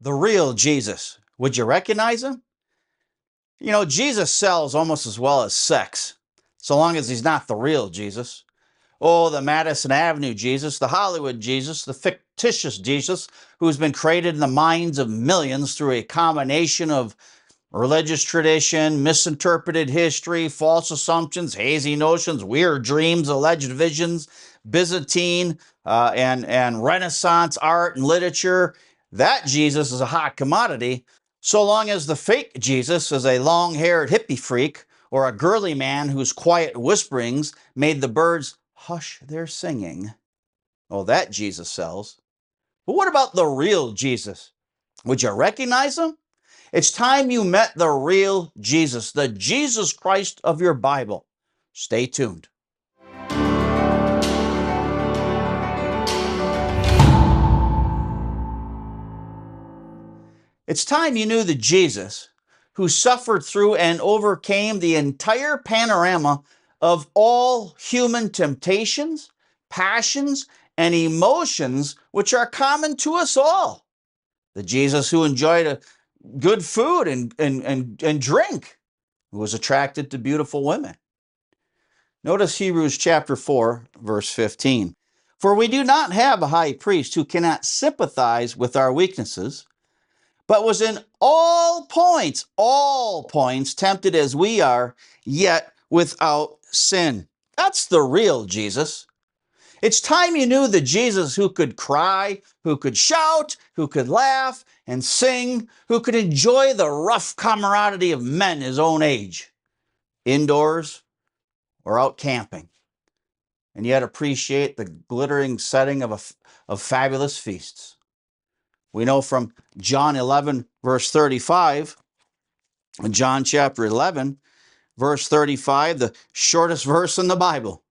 the real Jesus. Would you recognize him? You know, Jesus sells almost as well as sex, so long as he's not the real Jesus. Oh, the Madison Avenue Jesus, the Hollywood Jesus, the fictitious Jesus who's been created in the minds of millions through a combination of religious tradition, misinterpreted history, false assumptions, hazy notions, weird dreams, alleged visions, Byzantine and Renaissance art and literature. That Jesus is a hot commodity, so long as the fake Jesus is a long-haired hippie freak or a girly man whose quiet whisperings made the birds hush their singing. Oh, that Jesus sells. But what about the real Jesus? Would you recognize him? It's time you met the real Jesus, the Jesus Christ of your Bible. Stay tuned. It's time you knew the Jesus who suffered through and overcame the entire panorama of all human temptations, passions, and emotions which are common to us all. The Jesus who enjoyed a good food and drink, who was attracted to beautiful women. Notice Hebrews chapter 4, verse 15. For we do not have a high priest who cannot sympathize with our weaknesses, but was in all points tempted as we are, yet without sin. That's the real Jesus. It's time you knew the Jesus who could cry, who could shout, who could laugh and sing, who could enjoy the rough camaraderie of men his own age, indoors or out camping, and yet appreciate the glittering setting of fabulous feasts. We know from John 11, verse 35, John chapter 11, verse 35, the shortest verse in the Bible,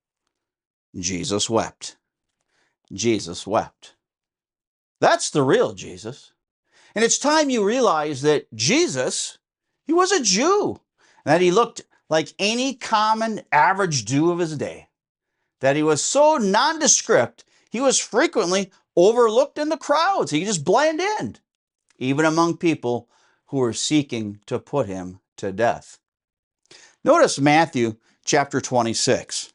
Jesus wept. Jesus wept. That's the real Jesus. And it's time you realize that Jesus, he was a Jew, that he looked like any common average Jew of his day, that he was so nondescript, he was frequently overlooked in the crowds. He just blended in, even among people who were seeking to put him to death. Notice Matthew chapter 26.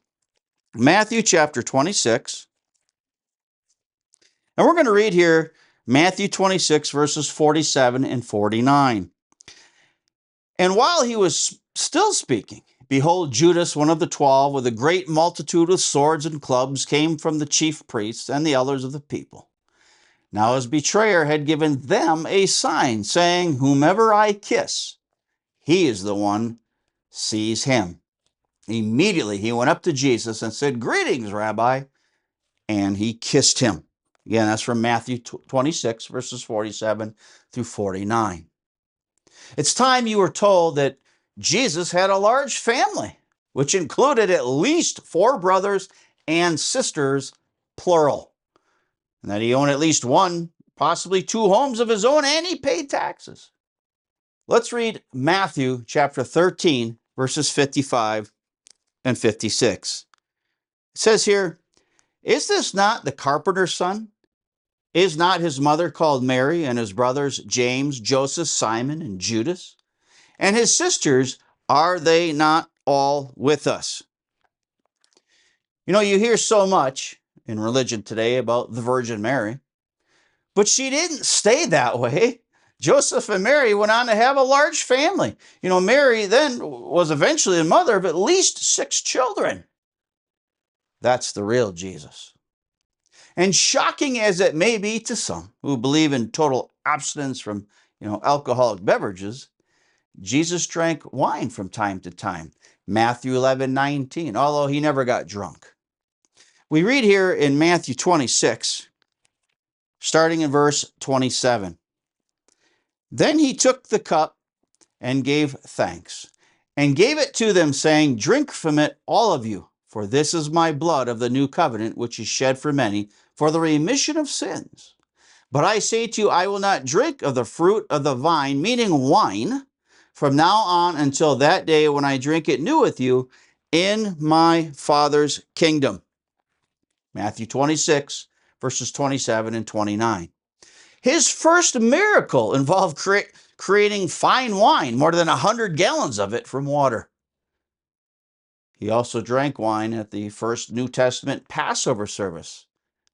Matthew chapter 26. And we're going to read here Matthew 26, verses 47 and 49. And while he was still speaking, behold, Judas, one of the 12, with a great multitude with swords and clubs, came from the chief priests and the elders of the people. Now his betrayer had given them a sign, saying, whomever I kiss, he is the one, seize him. Immediately he went up to Jesus and said, greetings, Rabbi, and he kissed him. Again, that's from Matthew 26, verses 47 through 49. It's time you were told that Jesus had a large family, which included at least 4 brothers and sisters, plural, and that he owned at least 1, possibly 2 homes of his own, and he paid taxes. Let's read Matthew chapter 13, verses 55 and 56. It says here, is this not the carpenter's son? Is not his mother called Mary, and his brothers James, Joseph, Simon, and Judas? And his sisters, are they not all with us? You know, you hear so much in religion today about the Virgin Mary, but she didn't stay that way. Joseph and Mary went on to have a large family. You know, Mary then was eventually a mother of at least 6 children. That's the real Jesus. And shocking as it may be to some who believe in total abstinence from, alcoholic beverages, Jesus drank wine from time to time. Matthew 11:19, although he never got drunk. We read here in Matthew 26, starting in verse 27. Then he took the cup and gave thanks, and gave it to them, saying, drink from it, all of you, for this is my blood of the new covenant, which is shed for many, for the remission of sins. But I say to you, I will not drink of the fruit of the vine, meaning wine, from now on until that day when I drink it new with you in my Father's kingdom. Matthew 26, verses 27 and 29. His first miracle involved creating fine wine, more than 100 gallons of it from water. He also drank wine at the first New Testament Passover service.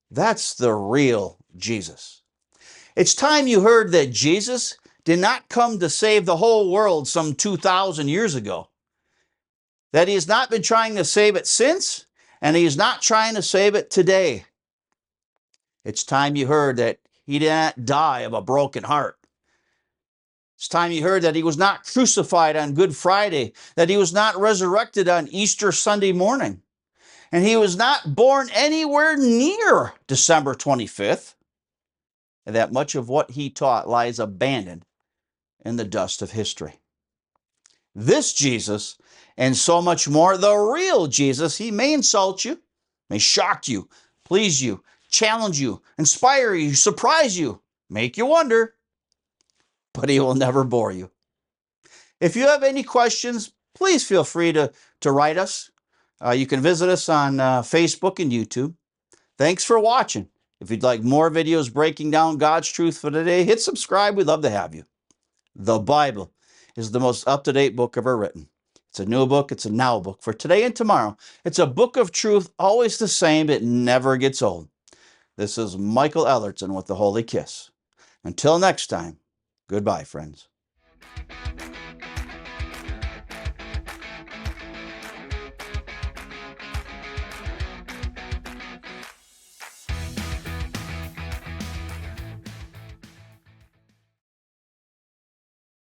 That's the real Jesus. It's time you heard that Jesus did not come to save the whole world some 2,000 years ago. That he has not been trying to save it since, and he is not trying to save it today. It's time you heard that he did not die of a broken heart. It's time you heard that he was not crucified on Good Friday, that he was not resurrected on Easter Sunday morning, and he was not born anywhere near December 25th, and that much of what he taught lies abandoned in the dust of history. This Jesus, and so much more, the real Jesus, he may insult you, may shock you, please you, challenge you, inspire you, surprise you, make you wonder, but he will never bore you. If you have any questions, please feel free to write us. You can visit us on Facebook and YouTube. Thanks for watching. If you'd like more videos breaking down God's truth for today, hit subscribe. We'd love to have you. The Bible is the most up-to-date book ever written. It's a new book. It's a now book for today and tomorrow. It's a book of truth, always the same. It never gets old. This is Michael Ellertson with the Holy K.I.S.S. Until next time, goodbye, friends.